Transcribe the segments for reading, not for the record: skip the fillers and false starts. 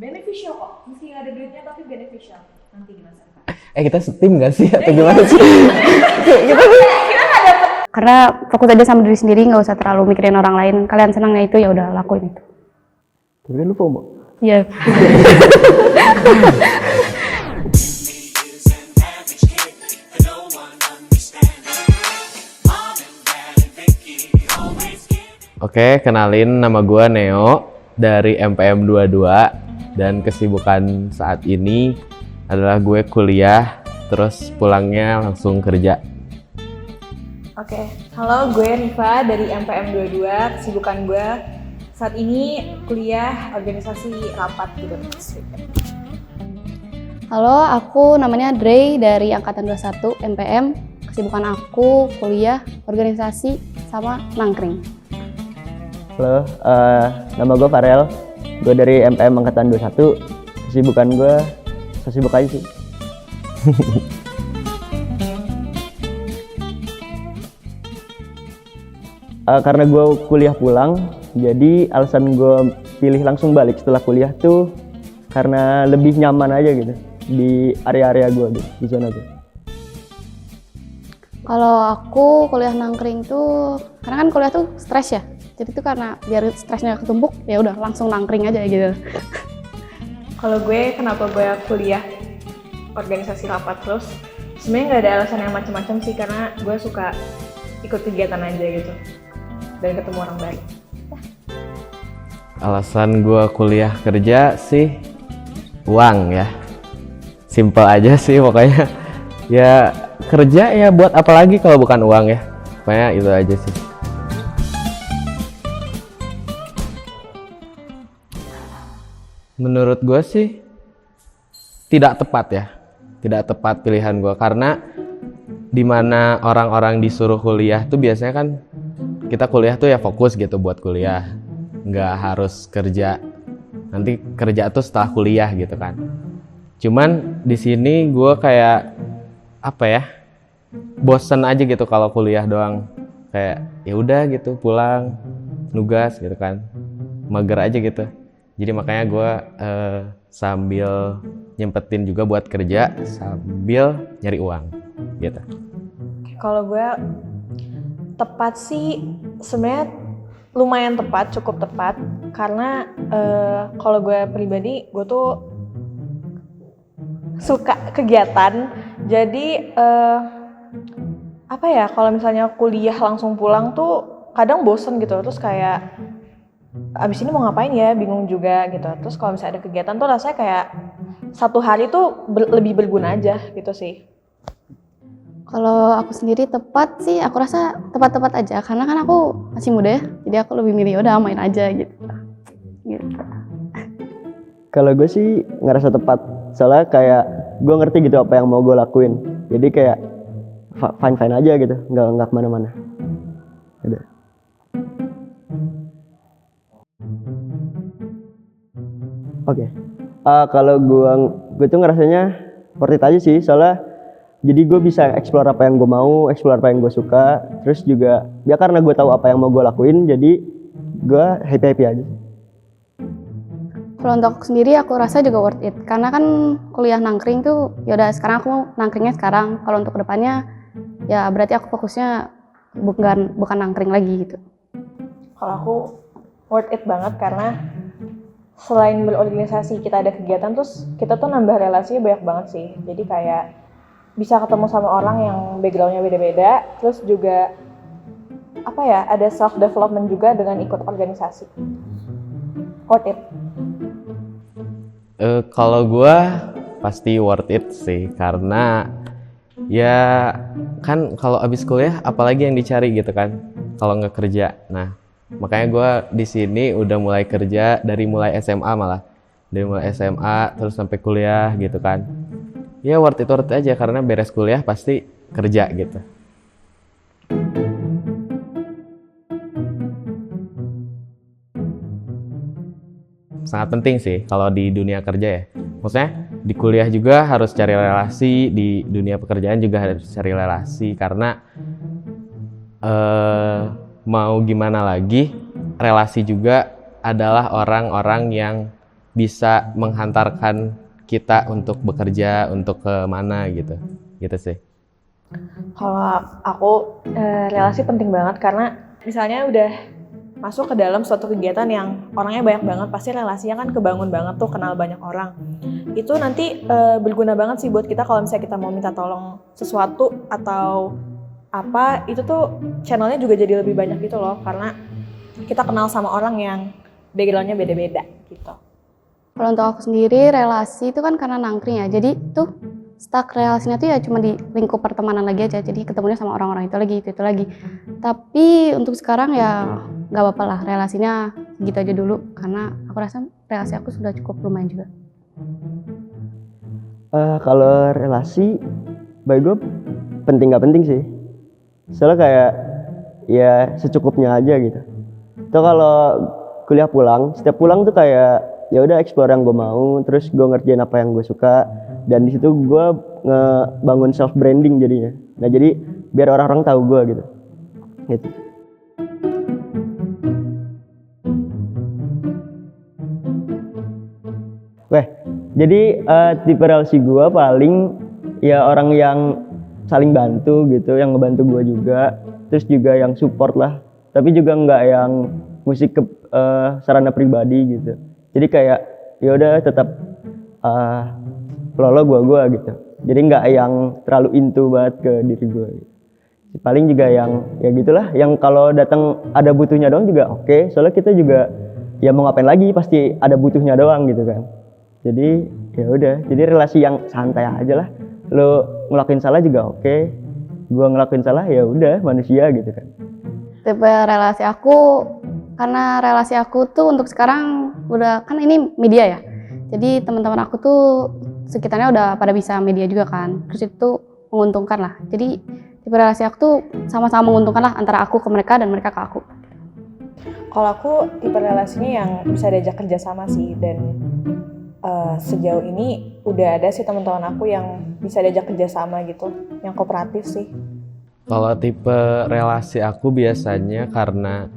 Beneficial kok, meski nggak ada duitnya tapi beneficial nanti di masa depan. Kita setim gak sih atau gimana sih? Karena fokus aja sama diri sendiri, nggak usah terlalu mikirin orang lain. Kalian senangnya itu ya udah lakuin itu. Tapi kan lu FOMO. Iya. Oke, kenalin, nama gua Neo dari MPM 22 dan kesibukan saat ini adalah gue kuliah terus pulangnya langsung kerja. Oke, halo, gue Riva dari MPM 22. Kesibukan gue saat ini kuliah organisasi rapat gitu. Halo, aku namanya Dre dari Angkatan 21 MPM. Kesibukan aku kuliah, organisasi, sama nangkring. Halo, nama gue Farel. Gue dari MPM Angkatan 21. Kesibukan gue sibuk aja sih. Karena gue kuliah pulang, jadi alasan gue pilih langsung balik setelah kuliah tuh karena lebih nyaman aja gitu di area-area gue di zona gue. Kalau aku kuliah nangkring tuh, karena kan kuliah tuh stres ya. Jadi tuh karena biar stresnya ketumpuk, ya udah langsung nangkring aja gitu. Kalau gue, kenapa gue kuliah organisasi rapat terus? Sebenarnya nggak ada alasan yang macam-macam sih, karena gue suka ikut kegiatan aja gitu dan ketemu orang baik. Alasan gue kuliah kerja sih uang ya. Simple aja sih pokoknya. Ya kerja ya buat apa lagi kalau bukan uang ya. Pokoknya itu aja sih. Menurut gue sih tidak tepat ya, tidak tepat pilihan gue karena dimana orang-orang disuruh kuliah tuh biasanya kan kita kuliah tuh ya fokus gitu buat kuliah, nggak harus kerja. Nanti kerja tuh setelah kuliah gitu kan. Cuman di sini gue kayak apa ya, bosen aja gitu kalau kuliah doang. Kayak ya udah gitu pulang nugas gitu kan, mager aja gitu. Jadi makanya gue sambil nyempetin juga buat kerja sambil nyari uang gitu. Kalau gue tepat sih sebenarnya lumayan tepat, cukup tepat karena kalau gue pribadi gue tuh suka kegiatan. Jadi apa ya, kalau misalnya kuliah langsung pulang tuh kadang bosen gitu, terus kayak abis ini mau ngapain ya, bingung juga gitu. Terus kalau misalnya ada kegiatan tuh rasanya kayak satu hari tuh lebih berguna aja gitu sih. Kalau aku sendiri tepat sih, aku rasa tepat-tepat aja. Karena kan aku masih muda ya, jadi aku lebih milih udah main aja gitu. Kalau gue sih ngerasa tepat, soalnya kayak gue ngerti gitu apa yang mau gue lakuin. Jadi kayak fine-fine aja gitu, nggak kemana-mana. Udah. Oke. Kalau gue tuh ngerasanya worth it aja sih, soalnya jadi gue bisa explore apa yang gue mau, explore apa yang gue suka, terus juga ya karena gue tahu apa yang mau gue lakuin, jadi gue happy aja. Kalau untuk aku sendiri aku rasa juga worth it, karena kan kuliah nangkring tuh ya udah sekarang aku nangkringnya sekarang. Kalau untuk kedepannya ya berarti aku fokusnya bukan nangkring lagi gitu. Kalau aku worth it banget karena selain berorganisasi kita ada kegiatan, terus kita tuh nambah relasinya banyak banget sih. Jadi kayak bisa ketemu sama orang yang backgroundnya beda-beda, terus juga apa ya, ada self development juga dengan ikut organisasi. Worth it. Kalau gue pasti worth it sih, karena ya kan kalau abis kuliah apalagi yang dicari gitu kan kalau nggak kerja. Nah makanya gue di sini udah mulai kerja dari mulai SMA, malah dari mulai SMA terus sampai kuliah gitu kan. Ya worth it aja karena beres kuliah pasti kerja gitu. Sangat penting sih kalau di dunia kerja ya. Maksudnya di kuliah juga harus cari relasi, di dunia pekerjaan juga harus cari relasi karena mau gimana lagi, relasi juga adalah orang-orang yang bisa menghantarkan kita untuk bekerja, untuk ke mana gitu. Gitu sih. Kalau aku relasi penting banget karena misalnya udah masuk ke dalam suatu kegiatan yang orangnya banyak banget, pasti relasinya kan kebangun banget tuh, kenal banyak orang. Itu nanti berguna banget sih buat kita kalau misalnya kita mau minta tolong sesuatu atau apa, itu tuh channelnya juga jadi lebih banyak gitu loh, karena kita kenal sama orang yang backgroundnya beda-beda gitu. Kalau untuk aku sendiri, relasi itu kan karena nangkring ya. Jadi tuh stuck relasinya tuh ya cuma di lingkup pertemanan lagi aja. Jadi ketemunya sama orang-orang itu lagi. Tapi untuk sekarang ya nggak apa-apa lah, relasinya gitu aja dulu. Karena aku rasa relasi aku sudah cukup lumayan juga. Kalau relasi, bagi gue penting nggak penting sih. Soalnya kayak ya secukupnya aja gitu. Tuh kalau kuliah pulang, setiap pulang tuh kayak ya udah explore yang gue mau, terus gue ngerjain apa yang gue suka, dan di situ gue ngebangun self branding jadinya. Nah jadi biar orang-orang tahu gue gitu. Gitu. Weh, jadi tipe relasi gue paling ya orang yang saling bantu gitu, yang ngebantu gue juga, terus juga yang support lah, tapi juga nggak yang musik ke sarana pribadi gitu. Jadi kayak ya udah tetap lolo gua gitu. Jadi nggak yang terlalu into banget ke diri gua. Gitu. Paling juga yang ya gitulah, yang kalau datang ada butuhnya doang juga oke. Soalnya kita juga ya mau ngapain lagi, pasti ada butuhnya doang gitu kan. Jadi ya udah, jadi relasi yang santai aja lah. Lo ngelakuin salah juga oke. Gua ngelakuin salah ya udah, manusia gitu kan. Tipe relasi aku, karena relasi aku tuh untuk sekarang udah, kan ini media ya, jadi teman-teman aku tuh sekitarnya udah pada bisa media juga kan, terus itu menguntungkan lah. Jadi tipe relasi aku tuh sama-sama menguntungkan lah, antara aku ke mereka dan mereka ke aku. Kalau aku tipe relasinya yang bisa diajak kerja sama sih, dan sejauh ini udah ada sih teman-teman aku yang bisa diajak kerja sama gitu, yang kooperatif sih. Kalau tipe relasi aku biasanya karena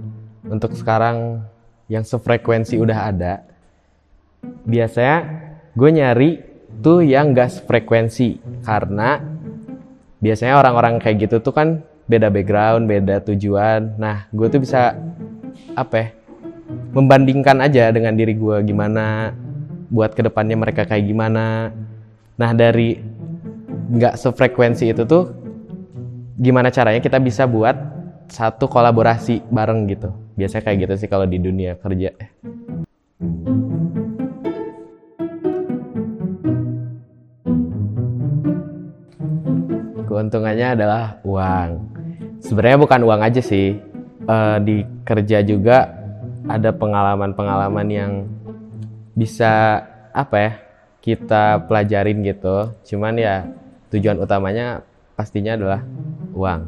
untuk sekarang yang sefrekuensi udah ada, biasanya gue nyari tuh yang gak sefrekuensi, karena biasanya orang-orang kayak gitu tuh kan beda background, beda tujuan. Nah gue tuh bisa membandingkan aja dengan diri gue, gimana buat kedepannya mereka kayak gimana. Nah dari gak sefrekuensi itu tuh gimana caranya kita bisa buat satu kolaborasi bareng gitu. Biasanya kayak gitu sih kalau di dunia kerja. Keuntungannya adalah uang. Sebenarnya bukan uang aja sih. Di kerja juga ada pengalaman-pengalaman yang bisa kita pelajarin gitu. Cuman ya tujuan utamanya pastinya adalah uang.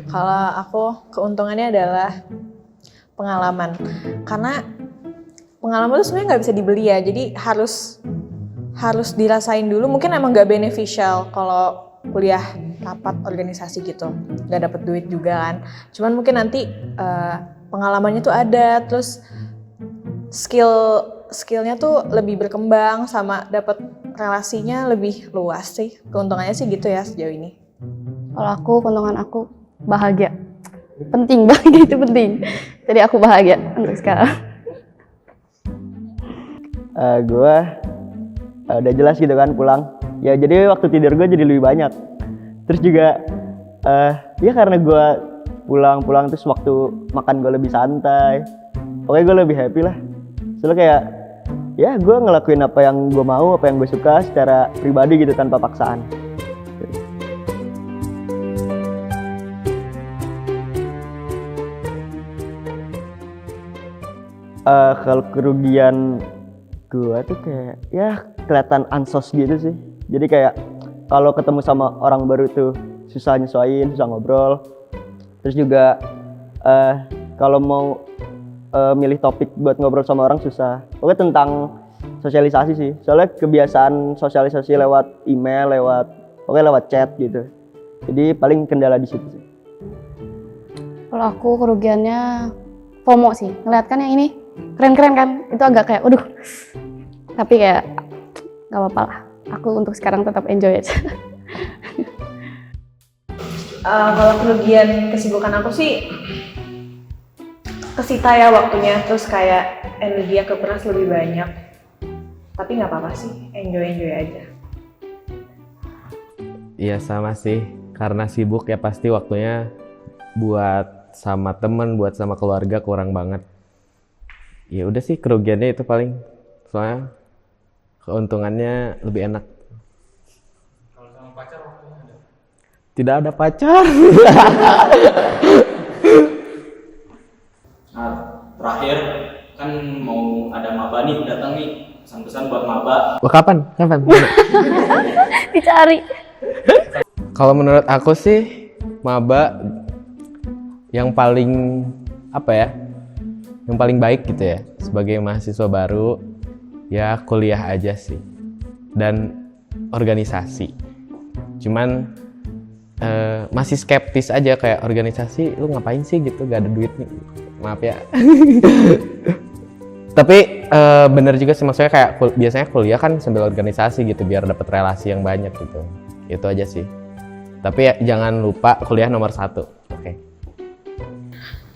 Kalau aku, keuntungannya adalah pengalaman. Karena pengalaman itu sebenarnya nggak bisa dibeli ya, jadi harus dirasain dulu. Mungkin emang nggak beneficial kalau kuliah rapat organisasi gitu, nggak dapet duit juga kan. Cuman mungkin nanti pengalamannya tuh ada, terus skillnya tuh lebih berkembang, sama dapet relasinya lebih luas sih. Keuntungannya sih gitu ya sejauh ini. Kalau aku, keuntungan aku bahagia. Penting, bahagia itu penting. Jadi aku bahagia untuk sekarang. Gue udah jelas gitu kan pulang. Ya jadi waktu tidur gue jadi lebih banyak. Terus juga ya karena gue pulang terus waktu makan gue lebih santai. Pokoknya gue lebih happy lah. Soalnya kayak ya gue ngelakuin apa yang gue mau, apa yang gue suka secara pribadi gitu tanpa paksaan. Kalau kerugian gue tuh kayak ya kelihatan ansos gitu sih. Jadi kayak kalau ketemu sama orang baru tuh susah nyesuaiin, susah ngobrol. Terus juga kalau mau milih topik buat ngobrol sama orang susah. Pokoknya tentang sosialisasi sih. Soalnya kebiasaan sosialisasi lewat email, pokoknya lewat chat gitu. Jadi paling kendala di situ sih. Kalau aku kerugiannya FOMO sih. Ngeliat kan yang ini keren-keren kan, itu agak kayak waduh, tapi kayak gak apa-apa lah, aku untuk sekarang tetap enjoy aja. Kalau kerugian kesibukan aku sih kesita ya waktunya, terus kayak energi yang kekuras lebih banyak. Tapi nggak apa-apa sih, enjoy aja. Iya sama sih, karena sibuk ya pasti waktunya buat sama temen, buat sama keluarga kurang banget. Ya udah sih kerugiannya itu paling, soalnya keuntungannya lebih enak. Kalau sama pacar waktunya ada? Tidak ada pacar. Nah, terakhir kan mau ada maba nih datang nih, pesan-pesan buat maba. Wah, kapan? Dicari. Kalau menurut aku sih maba yang paling apa ya? Yang paling baik gitu ya sebagai mahasiswa baru ya kuliah aja sih dan organisasi. Cuman masih skeptis aja kayak organisasi lu ngapain sih gitu, gak ada duitnya. Maaf ya. Tapi bener juga sih, maksudnya kayak biasanya kuliah kan sambil organisasi gitu biar dapat relasi yang banyak gitu. Itu aja sih. Tapi ya, jangan lupa kuliah nomor 1. Oke.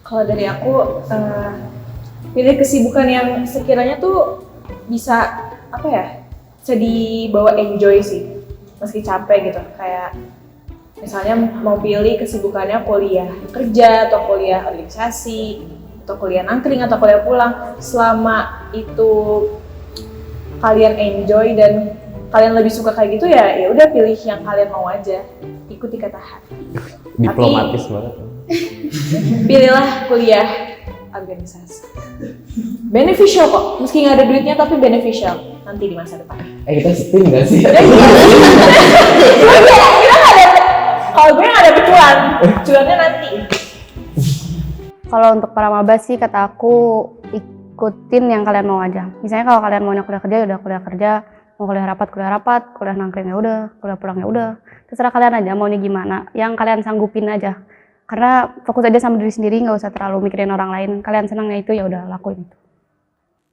Kalau dari aku, pilih kesibukan yang sekiranya tuh bisa apa ya, bisa dibawa enjoy sih, meski capek gitu. Kayak misalnya mau pilih kesibukannya kuliah kerja atau kuliah organisasi atau kuliah nangkring atau kuliah pulang, selama itu kalian enjoy dan kalian lebih suka kayak gitu ya udah pilih yang kalian mau aja, ikuti kata hati. Diplomatis banget. Pilihlah kuliah organisasi, beneficial kok, meski nggak ada duitnya tapi beneficial nanti di masa depan. Kita spin nggak sih? Kalau gue nggak dapet cuannya nanti. Kalau untuk para maba sih kata aku ikutin yang kalian mau aja. Misalnya kalau kalian maunya kuliah kerja ya udah kuliah kerja, mau kuliah rapat, kuliah nangkring ya udah, kuliah pulang ya udah. Terserah kalian aja maunya gimana, yang kalian sanggupin aja. Karena fokus aja sama diri sendiri, nggak usah terlalu mikirin orang lain. Kalian senangnya itu ya udah lakuin itu.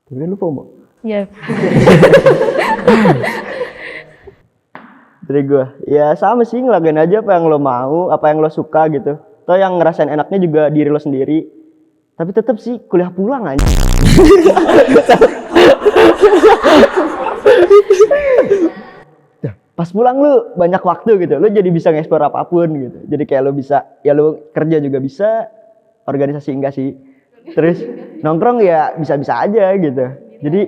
Tapi kan lu FOMO. Iya. Dari gue, ya sama sih, ngelakuin aja apa yang lo mau, apa yang lo suka gitu. Atau yang ngerasain enaknya juga diri lo sendiri. Tapi tetap sih kuliah pulang aja. Pas pulang lu banyak waktu gitu, lu jadi bisa ngeksplor apapun gitu. Jadi kayak lu bisa, ya lu kerja juga bisa, organisasi enggak sih. Terus nongkrong ya bisa-bisa aja gitu. Jadi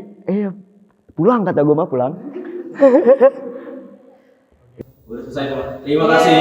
pulang kata gue mah pulang. Udah selesai teman. Terima kasih.